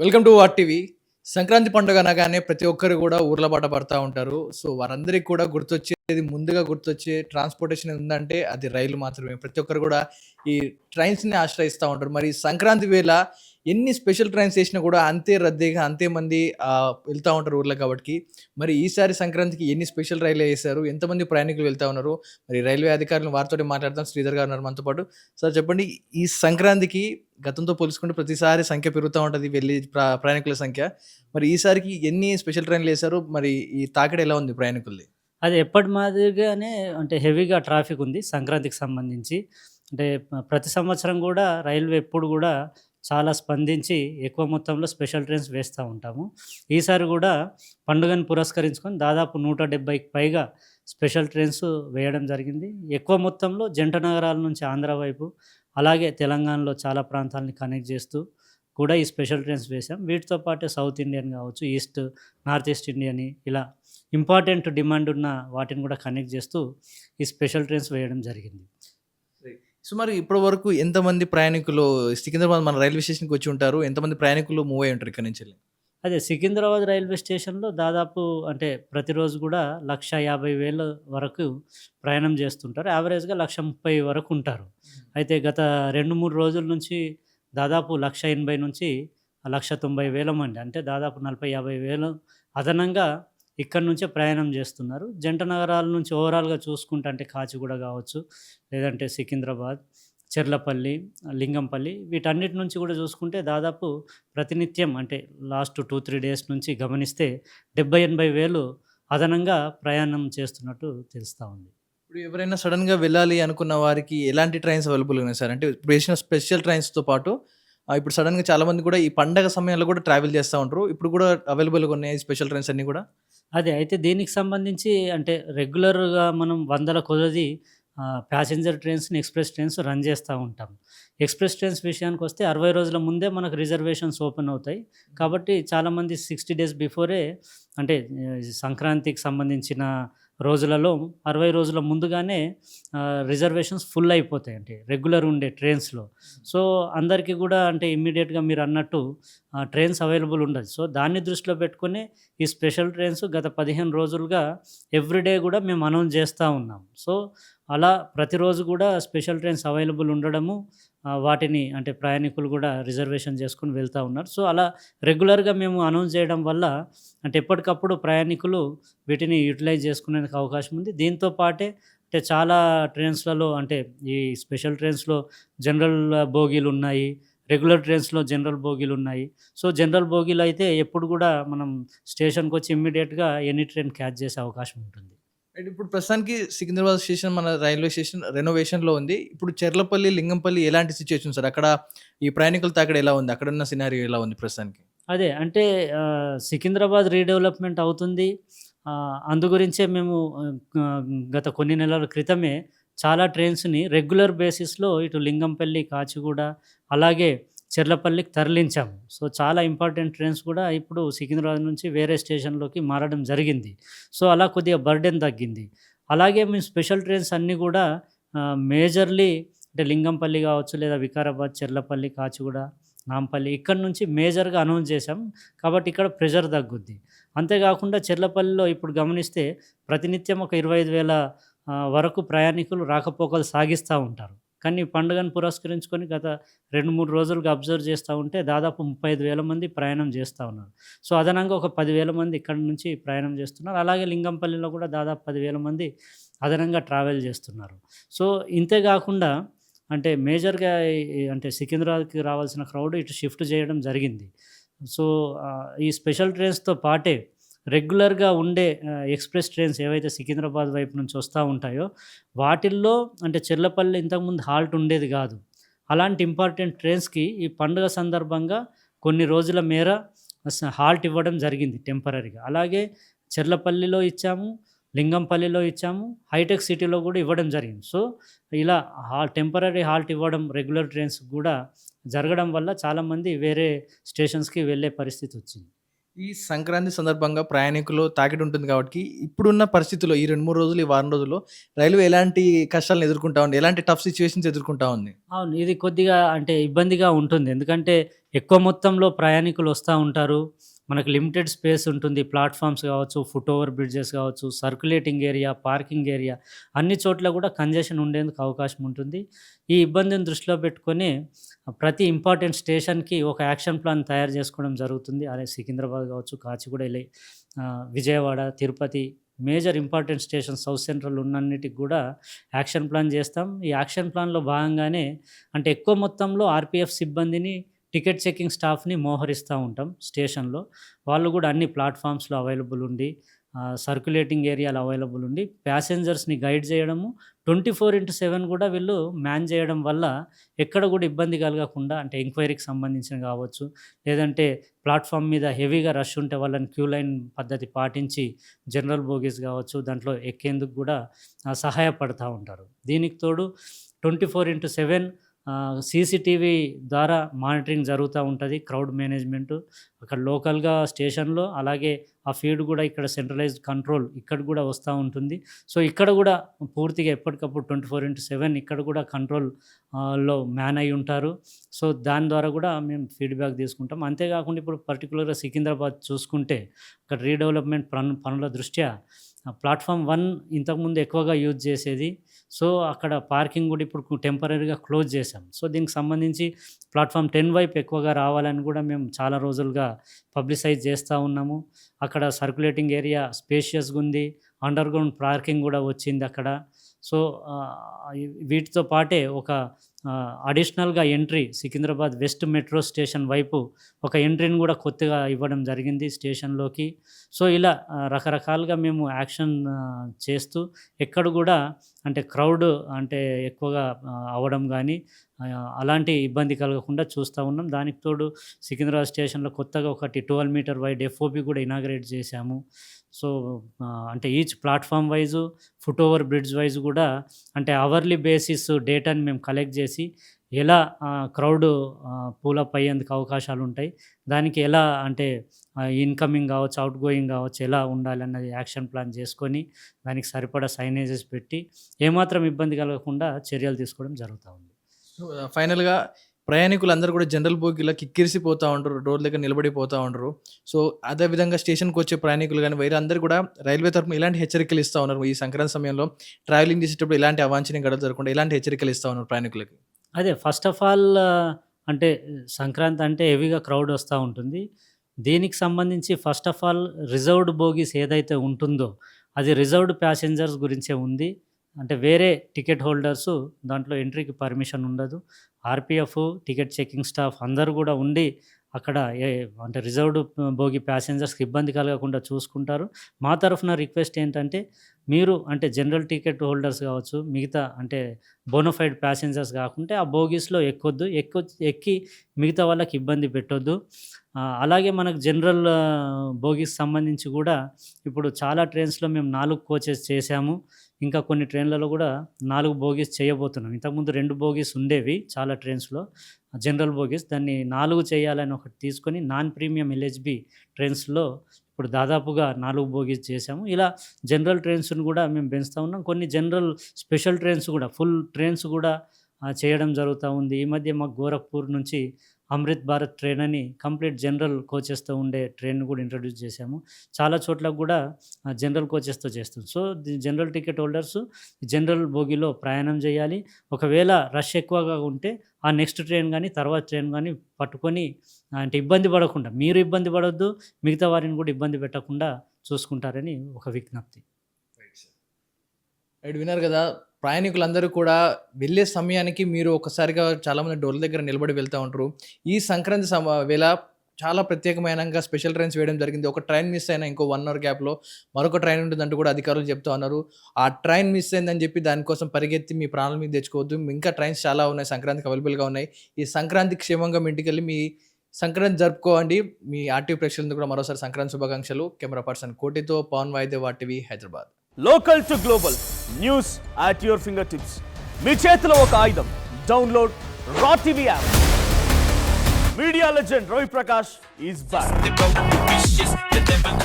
Welcome to what TV. Sankranti పండుగ అనగానే ప్రతి ఒక్కరు కూడా ఊర్ల బాట పడతా ఉంటారు. సో, వారందరికి కూడా ముందుగా గుర్తొచ్చే ట్రాన్స్‌పోర్టేషన్ ఉందంటే అది రైలు మాత్రమే. ప్రతి ఒక్కరు కూడా ఈ ట్రైన్స్‌ని ఆశ్రయిస్తా ఉంటారు. మరి సంక్రాంతి వేళ ఎన్ని స్పెషల్ ట్రైన్స్ ఏసినా కూడా అంతే రద్దీగా, అంతే మంది వెళ్తా ఉంటారు ఊర్ల కాబట్టికి. మరి ఈసారి సంక్రాంతికి ఎన్ని స్పెషల్ రైళ్లు ఏశారు? ఎంతమంది ప్రయాణికులు వెళ్తా ఉన్నారు? మరి రైల్వే అధికారులు వారితోటి మాట్లాడదాం. శ్రీధర్ గారు ఉన్నారు మనతో పాటు. సార్ చెప్పండి, ఈ సంక్రాంతికి గతంతో పోల్చుకుంటే ప్రతిసారి సంఖ్య పెరుగుతా ఉంటది. వెళ్ళి ప్రయాణికుల సంఖ్య. మరి ఈసారికి ఎన్ని స్పెషల్ ట్రైన్‌లేశారు? మరి ఈ తాకిడి ఎలా ఉంది ప్రయాణికులది? అది ఎప్పటి మాదిరిగానే అంటే హెవీగా ట్రాఫిక్ ఉంది సంక్రాంతికి సంబంధించి. అంటే ప్రతి సంవత్సరం గూడా రైల్వే ఎప్పుడు గూడా చాలా స్పందించి ఎక్కువ మొత్తంలో స్పెషల్ ట్రైన్స్ వేస్తా ఉంటాము. ఈసారి గూడా పండుగను పురస్కరించుకొని దాదాపు 170కి పైగా స్పెషల్ ట్రైన్స్ వేయడం జరిగింది. ఎక్కువ మొత్తంలో జంట నగరాల నుంచి ఆంధ్ర వైపు, అలాగే తెలంగాణలో చాలా ప్రాంతాలని కనెక్ట్ చేస్తూ కూడా ఈ స్పెషల్ ట్రైన్స్ వేశాం. వీటితో పాటు సౌత్ ఇండియన్ గావచ్చు, నార్త్ ఈస్ట్ ఇండియన్ ఇలా ఇంపార్టెంట్ డిమాండ్ ఉన్న వాటిని కూడా కనెక్ట్ చేస్తూ ఈ స్పెషల్ ట్రైన్స్ వేయడం జరిగింది. సుమారు ఇప్పటి వరకు ఎంతమంది ప్రయాణికులు సికింద్రాబాద్ మన రైల్వే స్టేషన్‌కి వచ్చి ఉంటారు? ఎంతమంది ప్రయాణికులు మూవ్ అయ్యి ఉంటారు ఇక్కడి నుంచెల్లి? అదే సికింద్రాబాద్ రైల్వే స్టేషన్‌లో దాదాపు అంటే ప్రతిరోజు కూడా 1,50,000 వరకు ప్రయాణం చేస్తుంటారు. యావరేజ్‌గా 1,30,000 వరకు ఉంటారు. అయితే గత 2, 3 రోజుల నుంచి దాదాపు 1,80,000 నుంచి 1,90,000 మంది అంటే దాదాపు 40, 50,000 అదనంగా ఇక్కడి నుంచే ప్రయాణం చేస్తున్నారు. జంట నగరాల నుంచి ఓవరాల్‌గా చూసుకుంటే అంటే కాచిగూడ కావచ్చు, లేదంటే సికింద్రాబాద్, చెర్లపల్లి, లింగంపల్లి వీటన్నిటి నుంచి కూడా చూసుకుంటే దాదాపు ప్రతినిత్యం అంటే లాస్ట్ 2, 3 డేస్ నుంచి గమనిస్తే 70, 80,000 అదనంగా ప్రయాణం చేస్తున్నట్టు తెలుస్తా ఉంది. ఇప్పుడు ఎవరైనా సడెన్‌గా వెళ్ళాలి అనుకున్న వారికి ఎలాంటి ట్రైన్స్ అవైలబుల్‌గా ఉన్నాయి సార్? అంటే ఇప్పుడు వేసిన స్పెషల్ ట్రైన్స్‌తో పాటు ఇప్పుడు సడెన్‌గా చాలామంది కూడా ఈ పండగ సమయంలో కూడా ట్రావెల్ చేస్తా ఉంటారు. ఇప్పుడు కూడా అవైలబుల్‌గా ఉన్నాయి స్పెషల్ ట్రైన్స్ అన్నీ కూడా? అదే. అయితే దీనికి సంబంధించి అంటే రెగ్యులర్‌గా మనం వందల కొలది ప్యాసింజర్ ట్రైన్స్‌ని, ఎక్స్‌ప్రెస్ ట్రైన్స్ రన్ చేస్తా ఉంటాం. ఎక్స్‌ప్రెస్ ట్రైన్స్ విషయానికొస్తే 60 రోజుల ముందే మనకు రిజర్వేషన్స్ ఓపెన్ అవుతాయి. కాబట్టి చాలామంది 60 డేస్ బిఫోరే అంటే సంక్రాంతికి సంబంధించిన రోజులలో 60 రోజుల ముందుగానే రిజర్వేషన్స్ ఫుల్ అయిపోతాయి. అంటే రెగ్యులర్ ఉండే ట్రైన్స్‌లో. సో, అందరికీ గూడా అంటే ఇమ్మీడియేట్‌గా మీరన్నట్టు ట్రైన్స్ అవైలబుల్ ఉండదు. సో, దాన్ని దృష్టిలో పెట్టుకొని ఈ స్పెషల్ ట్రైన్స్ గత 15 రోజులుగా ఎవ్రీడే గూడా మేము అనౌన్స్ చేస్తా ఉన్నాం. సో, అలా ప్రతిరోజు గూడా స్పెషల్ ట్రైన్స్ అవైలబుల్ ఉండడము, వాటిని అంటే ప్రయాణికులు గూడా రిజర్వేషన్ చేసుకొని వెళ్తా ఉన్నారు. సో, అలా రెగ్యులర్‌గా మేము అనౌన్స్ చేయడం వల్ల అంటే ఎప్పటికప్పుడు ప్రయాణికులు వీటిని యుటిలైజ్ చేసుకునేందుకు అవకాశం ఉంది. దీంతో పాటే అంటే చాలా ట్రైన్స్‌లలో అంటే ఈ స్పెషల్ ట్రైన్స్‌లో జనరల్ బోగీలున్నాయి. రెగ్యులర్ ట్రైన్స్‌లో జనరల్ బోగీలున్నాయి. సో, జనరల్ బోగీలయితే ఎప్పుడు గూడా మనం స్టేషన్‌కొచ్చి ఇమ్మీడియేట్‌గా ఎనీ ట్రైన్ క్యాచ్ చేసే అవకాశం ఉంటుంది. అయితే ఇప్పుడు ప్రస్తుతానికి సికింద్రాబాద్ స్టేషన్ మన రైల్వే స్టేషన్ రెనోవేషన్‌లో ఉంది. ఇప్పుడు చెర్లపల్లి, లింగంపల్లి ఎలాంటి సిట్యుయేషన్ సార్? అక్కడ ఈ ప్రయాణికుల తాకిడి ఎలా ఉంది? అక్కడున్న సినారియో ఎలా ఉంది ప్రస్తుతానికి? అదే. అంటే సికింద్రాబాద్ రీడెవలప్‌మెంట్ అవుతుంది. అందు గురించే మేము గత కొన్ని నెలల క్రితమే చాలా ట్రైన్స్‌ని రెగ్యులర్ బేసిస్‌లో ఇటు లింగంపల్లి, కాచిగూడ అలాగే చెర్లపల్లికి తరలించాము. సో, చాలా ఇంపార్టెంట్ ట్రైన్స్ కూడా ఇప్పుడు సికింద్రాబాద్ నుంచి వేరే స్టేషన్‌లోకి మారడం జరిగింది. సో, అలా కొద్దిగా బర్డెన్ తగ్గింది. అలాగే మేము స్పెషల్ ట్రైన్స్ అన్నీ కూడా మేజర్‌లీ అంటే లింగంపల్లి కావచ్చు, లేదా వికారాబాద్, చెర్లపల్లి, కాచిగూడ, నాంపల్లి ఇక్కడి నుంచి మేజర్‌గా అనౌన్స్ చేశాం. కాబట్టి ఇక్కడ ప్రెషర్ తగ్గుద్ది. అంతేకాకుండా చెర్లపల్లిలో ఇప్పుడు గమనిస్తే ప్రతినిత్యం ఒక 25,000 వరకు ప్రయాణికులు రాకపోకలు సాగిస్తా ఉంటారు. కానీ ఈ పండుగను పురస్కరించుకొని గత 2, 3 రోజులుగా అబ్జర్వ్ చేస్తా ఉంటే దాదాపు 35,000 మంది ప్రయాణం చేస్తా ఉన్నారు. సో, అదనంగా ఒక 10,000 మంది ఇక్కడి నుంచి ప్రయాణం చేస్తున్నారు. అలాగే లింగంపల్లిలో కూడా దాదాపు 10,000 మంది అదనంగా ట్రావెల్ చేస్తున్నారు. సో, ఇంతే గాకుండా అంటే మేజర్‌గా అంటే సికింద్రాబాద్‌కి రావాల్సిన క్రౌడ్ ఇటు షిఫ్ట్ చేయడం జరిగింది. సో, ఈ స్పెషల్ ట్రైన్స్‌తో పాటే రెగ్యులర్‌గా ఉండే ఎక్స్‌ప్రెస్ ట్రైన్స్ ఏవైతే సికింద్రాబాద్ వైపు నుంచి వస్తా ఉంటాయో, వాటిల్లో అంటే చెర్లపల్లి ఇంతకుముందు హాల్ట్ ఉండేది గాదు. అలాంటి ఇంపార్టెంట్ ట్రైన్స్‌కి ఈ పండుగ సందర్భంగా కొన్ని రోజుల మేర హాల్ట్ ఇవ్వడం జరిగింది టెంపరరీగా. అలాగే చెర్లపల్లిలో ఇచ్చాము, లింగంపల్లిలో ఇచ్చాము, హైటెక్ సిటీలో గూడా ఇవ్వడం జరిగింది. సో, ఇలా టెంపరరీ హాల్ట్ ఇవ్వడం రెగ్యులర్ ట్రైన్స్‌కి గూడా జరగడం వల్ల చాలామంది వేరే స్టేషన్స్‌కి వెళ్ళే పరిస్థితొచ్చింది. ఈ సంక్రాంతి సందర్భంగా ప్రయాణికులు తాకిడి ఉంటుంది కాబట్టి, ఇప్పుడున్న పరిస్థితుల్లో ఈ 2, 3 రోజులు, ఈ వారం రోజుల్లో రైల్వే ఎలాంటి కష్టాలను ఎదుర్కొంటా ఉంది? ఎలాంటి టఫ్ సిట్యుయేషన్స్ ఎదుర్కొంటా ఉంది? అవును. ఇది కొద్దిగా అంటే ఇబ్బందిగా ఉంటుంది. ఎందుకంటే ఎక్కువ మొత్తంలో ప్రయాణికులు వస్తా ఉంటారు. మనకు లిమిటెడ్ స్పేస్ ఉంటుంది. ప్లాట్‌ఫార్మ్స్ కావచ్చు, ఫుట్ ఓవర్ బ్రిడ్జెస్ కావచ్చు, సర్క్యులేటింగ్ ఏరియా, పార్కింగ్ ఏరియా అన్ని చోట్ల కూడా కంజెషన్ ఉండేందుకు అవకాశం ఉంటుంది. ఈ ఇబ్బందిని దృష్టిలో పెట్టుకొని ప్రతి ఇంపార్టెంట్ స్టేషన్‌కి ఒక యాక్షన్ ప్లాన్ తయారు చేసుకోవడం జరుగుతుంది. అదే సికింద్రాబాద్ కావచ్చు, Kacheguda Vijayawada, Tirupati major important stations south central ఉన్నన్నిటికి కూడా యాక్షన్ ప్లాన్ చేస్తాం. ఈ యాక్షన్ ప్లాన్‌లో భాగంగానే అంటే ఎక్కువ మొత్తంలో ఆర్‌పీఎఫ్ సిబ్బందిని, టికెట్ చెకింగ్ స్టాఫ్‌ని మోహరిస్తా ఉంటాం స్టేషన్‌లో. వాళ్ళు కూడా అన్ని ప్లాట్‌ఫార్మ్స్‌లో అవైలబుల్ ఉండి, సర్క్యులేటింగ్ ఏరియాలో అవైలబుల్ ఉండి, ప్యాసింజర్స్‌ని గైడ్ చేయడము 24/7 కూడా వీళ్ళు మ్యాన్ చేయడం వల్ల ఎక్కడ కూడా ఇబ్బంది కలగకుండా అంటే ఎంక్వైరీకి సంబంధించినవి కావచ్చు, లేదంటే ప్లాట్‌ఫామ్ మీద హెవీగా రష్ ఉంటే వాళ్ళని క్యూ లైన్ పద్ధతి పాటించి జనరల్ బోగీస్ కావచ్చు, దాంట్లో ఎక్కేందుకు కూడా సహాయపడతా ఉంటారు. దీనికి తోడు 24/7 సీసీటీవీ ద్వారా మానిటరింగ్ జరుగుతూ ఉంటది. క్రౌడ్ మేనేజ్‌మెంటు అక్కడ లోకల్‌గా స్టేషన్‌లో, అలాగే ఆ ఫీడ్ కూడా ఇక్కడ సెంట్రలైజ్డ్ కంట్రోల్ ఇక్కడికి కూడా వస్తూ ఉంటుంది. సో, ఇక్కడ కూడా పూర్తిగా ఎప్పటికప్పుడు 24/7 ఇక్కడ కూడా కంట్రోల్ లో మ్యాన్ అయ్యి ఉంటారు. సో, దాని ద్వారా కూడా మేము ఫీడ్‌బ్యాక్ తీసుకుంటాం. అంతేకాకుండా ఇప్పుడు పర్టిక్యులర్‌గా సికింద్రాబాద్ చూసుకుంటే అక్కడ రీడెవలప్‌మెంట్ పనుల దృష్ట్యా ప్లాట్‌ఫామ్ 1 ఇంతకుముందు ఎక్కువగా యూజ్ చేసేది. సో, అక్కడ పార్కింగ్ కూడా ఇప్పుడు టెంపరరీగా క్లోజ్ చేశాం. సో, దీనికి సంబంధించి ప్లాట్‌ఫామ్ 10 వైపు ఎక్కువగా రావాలని కూడా మేము చాలా రోజులుగా పబ్లిసైజ్ చేస్తూ ఉన్నాము. అక్కడ సర్క్యులేటింగ్ ఏరియా స్పేషియస్‌గా ఉంది. అండర్‌గ్రౌండ్ పార్కింగ్ కూడా వచ్చింది అక్కడ. సో, వీటితో పాటే ఒక అడిషనల్‌గా entry Secunderabad west metro station వైపు ఒక ఎంట్రీని కూడా కొత్తగా ఇవ్వడం జరిగింది స్టేషన్‌లోకి. సో, ఇలా రకరకాలుగా మేము యాక్షన్ చేస్తూ ఎక్కడ కూడా అంటే క్రౌడ్ అంటే ఎక్కువగా అవ్వడం గానీ, అలాంటి ఇబ్బంది కలగకుండా చూస్తా ఉన్నాం. దానికి తోడు సికింద్రాబాద్ స్టేషన్‌లో కొత్తగా ఒకటి 12 మీటర్ వైడ్ ఎఫ్ఓపి కూడా ఇనాగరేట్ చేశాము. సో, అంటే each platform wise, foot over bridge wise కూడా అంటే అవర్లీ బేసిస్ డేటాని మేము కలెక్ట్ చేసి ఎలా క్రౌడ్ పూలప్ అయ్యేందుకు అవకాశాలుంటాయి, దానికి ఎలా అంటే ఇన్‌కమింగ్ కావచ్చు, ఔట్ గోయింగ్ కావచ్చు, ఎలా ఉండాలన్నది యాక్షన్ ప్లాన్ చేసుకొని, దానికి సరిపడా సైనేజెస్ పెట్టి, ఏమాత్రం ఇబ్బంది కలగకుండా చర్యలు తీసుకోవడం జరుగుతా ఉంది. సో, ఫైనల్‌గా ప్రయాణికులందరూ కూడా జనరల్ బోగీలో కిక్కిరిసిపోతా ఉంటారు. డోర్ దగ్గర నిలబడిపోతా ఉంటారు. సో, అదే విధంగా స్టేషన్‌కొచ్చే ప్రయాణికులు గాని, వీరందరూ కూడా రైల్వే తరపున ఎలాంటి హెచ్చరికలు ఇస్తా ఉన్నారు? ఈ సంక్రాంతి సమయంలో ట్రావెలింగ్ చేసేటప్పుడు ఎలాంటి అవాంఛనీయ ఘటనలు జరగకుండా ఎలాంటి హెచ్చరికలు ఇస్తా ఉన్నారు ప్రయాణికులకి? అదే ఫస్ట్ ఆఫ్ ఆల్ అంటే సంక్రాంతి అంటే హెవీగా క్రౌడ్ వస్తా ఉంటుంది. దీనికి సంబంధించి first of all reserved bogies ఏదైతే ఉంటుందో, అది రిజర్వ్డ్ ప్యాసింజర్స్ గురించే ఉంది. అంటే వేరే టికెట్ హోల్డర్సు దాంట్లో ఎంట్రీకి పర్మిషన్ ఉండదు. ఆర్‌పీఎఫ్, టికెట్ చెకింగ్ స్టాఫ్ అందరూ కూడా ఉండి అక్కడ అంటే రిజర్వ్డ్ బోగీ ప్యాసింజర్స్‌కి ఇబ్బంది కలగకుండా చూసుకుంటారు. మా తరఫున రిక్వెస్ట్ ఏంటంటే, మీరు అంటే జనరల్ టికెట్ హోల్డర్స్ కావచ్చు, మిగతా అంటే బోనోఫైడ్ ప్యాసింజర్స్ కాకుంటే ఆ బోగీస్‌లో ఎక్కొద్దు. ఎక్కి మిగతా వాళ్ళకి ఇబ్బంది పెట్టొద్దు. అలాగే మనకు జనరల్ బోగీస్ సంబంధించి కూడా ఇప్పుడు చాలా ట్రైన్స్‌లో మేము 4 కోచెస్ చేశాము. ఇంకా కొన్ని ట్రైన్‌లలో కూడా 4 బోగీస్ చేయబోతున్నాం. ఇంతకుముందు 2 బోగీస్ ఉండేవి చాలా ట్రైన్స్‌లో జనరల్ బోగీస్. దాన్ని 4 చేయాలని ఒకటి తీసుకొని నాన్ ప్రీమియం ఎల్‌హెచ్‌బి ట్రైన్స్‌లో ఇప్పుడు దాదాపుగా 4 బోగీస్ చేశాము. ఇలా జనరల్ ట్రైన్స్‌ని కూడా మేము పెంచుతా ఉన్నాం. కొన్ని జనరల్ స్పెషల్ ట్రైన్స్ కూడా ఫుల్ ట్రైన్స్ కూడా చేయడం జరుగుతూ ఉంది. ఈ మధ్య మాకు గోరఖ్పూర్ నుంచి అమృత్ భారత్ ట్రైన్ అని కంప్లీట్ జనరల్ కోచెస్‌తో ఉండే ట్రైన్‌ని కూడా ఇంట్రొడ్యూస్ చేశాము. చాలా చోట్లకు కూడా జనరల్ కోచెస్‌తో చేస్తున్నాం. So, general ticket holders general బోగీలో ప్రయాణం చేయాలి. ఒకవేళ రష్ ఎక్కువగా ఉంటే ఆ నెక్స్ట్ ట్రైన్ గానీ, తర్వాత ట్రైన్ గానీ పట్టుకొని అంటే ఇబ్బంది పడకుండా, మీరు ఇబ్బంది పడొద్దు, మిగతా వారిని కూడా ఇబ్బంది పెట్టకుండా చూసుకుంటారని ఒక విజ్ఞప్తి. రైట్, విన్నారు కదా! ప్రయాణికులందరూ కూడా వెళ్ళే సమయానికి మీరు ఒక్కసారిగా చాలామంది డోర్ల దగ్గర నిలబడి వెళ్తా ఉంటారు. ఈ సంక్రాంతి వేళ చాలా ప్రత్యేకమైనంగా స్పెషల్ ట్రైన్స్ వేయడం జరిగింది. ఒక ట్రైన్ మిస్ అయినా ఇంకో 1 అవర్ గ్యాప్‌లో మరొక ట్రైన్ ఉంటుందంటూ కూడా అధికారులు చెప్తా ఉన్నారు. ఆ ట్రైన్ మిస్ అయిందని చెప్పి దానికోసం పరిగెత్తి మీ ప్రాణాల మీద తెచ్చుకోవద్దు. ఇంకా ట్రైన్స్ చాలా ఉన్నాయి సంక్రాంతికి అవైలబుల్‌గా ఉన్నాయి. ఈ సంక్రాంతి క్షేమంగా మీ ఇంటికెళ్ళి మీ సంక్రాంతి జరుపుకోండి. మీ ఆర్‌టీవీ ప్రేక్షకులందరికీ కూడా మరోసారి సంక్రాంతి శుభాకాంక్షలు. కెమెరా పర్సన్ కోటితో పవన్ వాయిద్య వాటివి Hyderabad. Local to global news at your fingertips. మీ చేతిలో ఒక ఆయుధం. డౌన్లోడ్ రా TV app. Media legend Ravi Prakash is back. The road, vicious, the devil